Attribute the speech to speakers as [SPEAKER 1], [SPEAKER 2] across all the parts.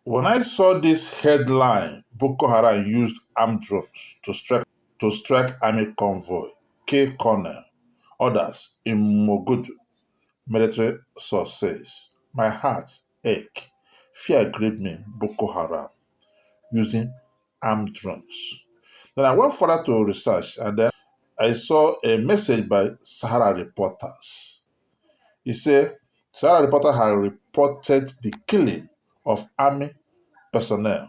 [SPEAKER 1] When I saw this headline, Boko Haram used armed drones to strike army convoy, kill colonel, others in Mogudu, military source says, my heart ached. Fear gripped me, Boko Haram, using armed drones. Then I went further to research and then I saw a message by Sahara reporters. He said Sahara reporter had reported the killing of army personnel,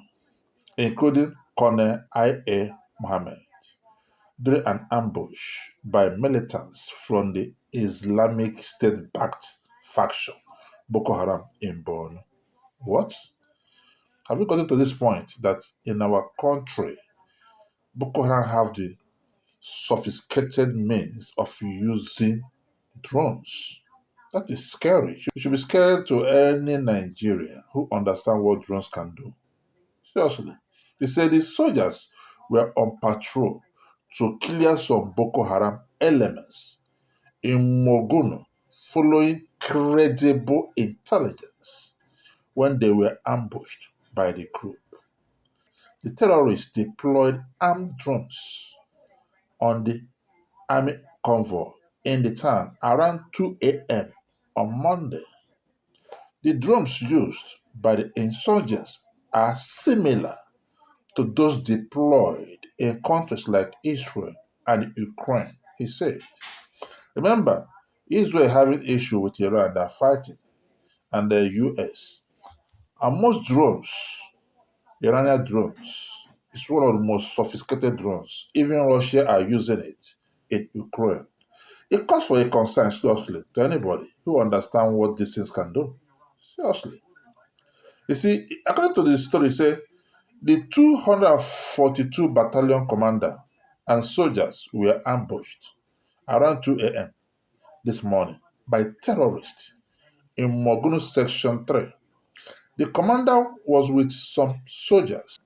[SPEAKER 1] including Colonel I.A. Mohammed, during an ambush by militants from the Islamic State-backed faction Boko Haram in Borno. What? Have we gotten to this point that in our country, Boko Haram have the sophisticated means of using drones? That is scary. It should be scary to any Nigerian who understands what drones can do. Seriously. They said the soldiers were on patrol to clear some Boko Haram elements in Mogunu following credible intelligence when they were ambushed by the group. The terrorists deployed armed drones on the army convoy in the town around 2 a.m. on Monday. The drones used by the insurgents are similar to those deployed in countries like Israel and Ukraine, he said. Remember, Israel having issue with Iran, they're fighting, and the US. And most drones, Iranian drones, is one of the most sophisticated drones. Even Russia are using it in Ukraine. It calls for a concern, seriously, to anybody who understands what these things can do. Seriously. You see, according to the story, say the 242 battalion commander and soldiers were ambushed around 2 a.m. this morning by terrorists in Mogunu Section 3. The commander was with some soldiers.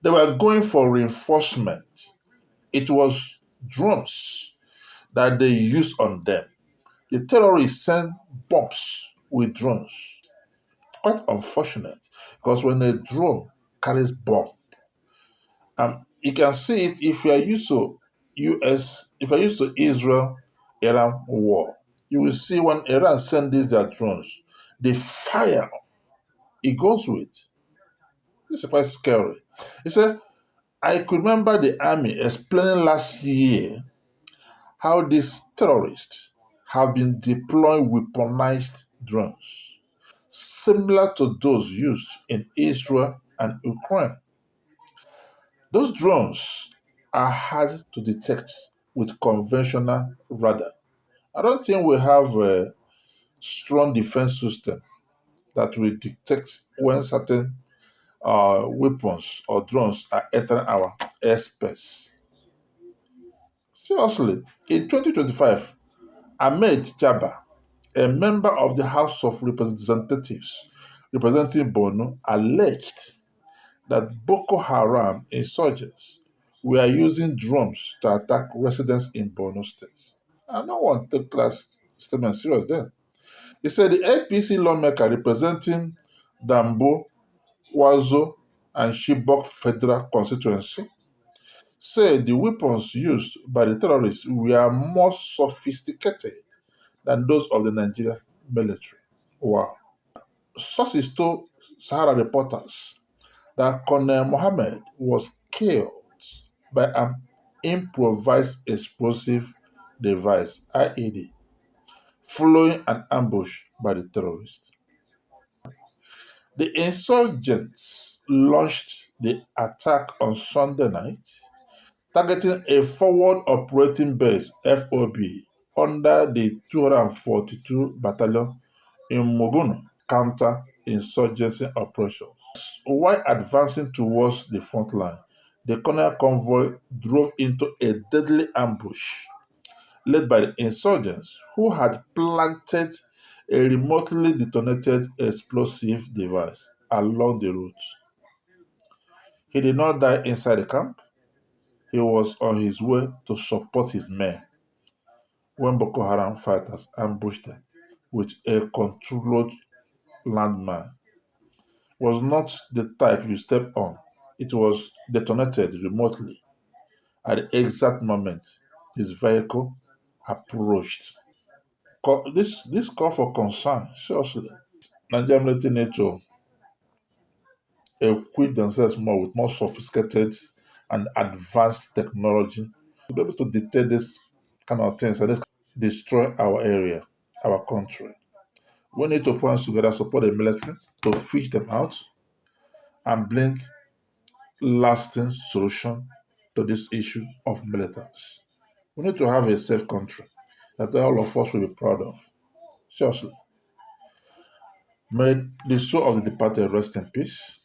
[SPEAKER 1] They were going for reinforcement. It was drones that they used on them. The terrorists sent bombs with drones. Quite unfortunate because when a drone carries bomb, you can see it if you are used to if you're used to Israel-Iran war. You will see when Iran send these their drones, the fire it goes with. This is quite scary. He said, I could remember the army explaining last year how these terrorists have been deploying weaponized drones, similar to those used in Israel and Ukraine. Those drones are hard to detect with conventional radar. I don't think we have a strong defense system that will detect when certain weapons or drones are entering our airspace. Seriously, in 2025, Ahmed Jabba, a member of the House of Representatives representing Borno, alleged that Boko Haram insurgents were using drones to attack residents in Borno State. And no one took that statement serious then. He said the APC lawmaker representing Dambo, Wazo, and Chibok Federal Constituency said the weapons used by the terrorists were more sophisticated than those of the Nigerian military. Wow. Sources told Sahara reporters that Colonel Mohammed was killed by an improvised explosive device, IED, following an ambush by the terrorists. The insurgents launched the attack on Sunday night, targeting a forward operating base (FOB) under the 242 Battalion in Mogunu counter-insurgency operations. While advancing towards the front line, the colonial convoy drove into a deadly ambush led by the insurgents who had planted a remotely detonated explosive device along the route. He did not die inside the camp. He was on his way to support his men when Boko Haram fighters ambushed them with a controlled landmine. was not the type you step on. It was detonated remotely at the exact moment his vehicle approached. This call for concern, seriously. Nigerian military need to equip themselves more with more sophisticated and advanced technology to be able to detect this kind of things and this destroy our area, our country. We need to put hands together, support the military to fish them out and bring lasting solution to this issue of militants. We need to have a safe country that all of us will be proud of. Seriously. May the soul of the departed rest in peace.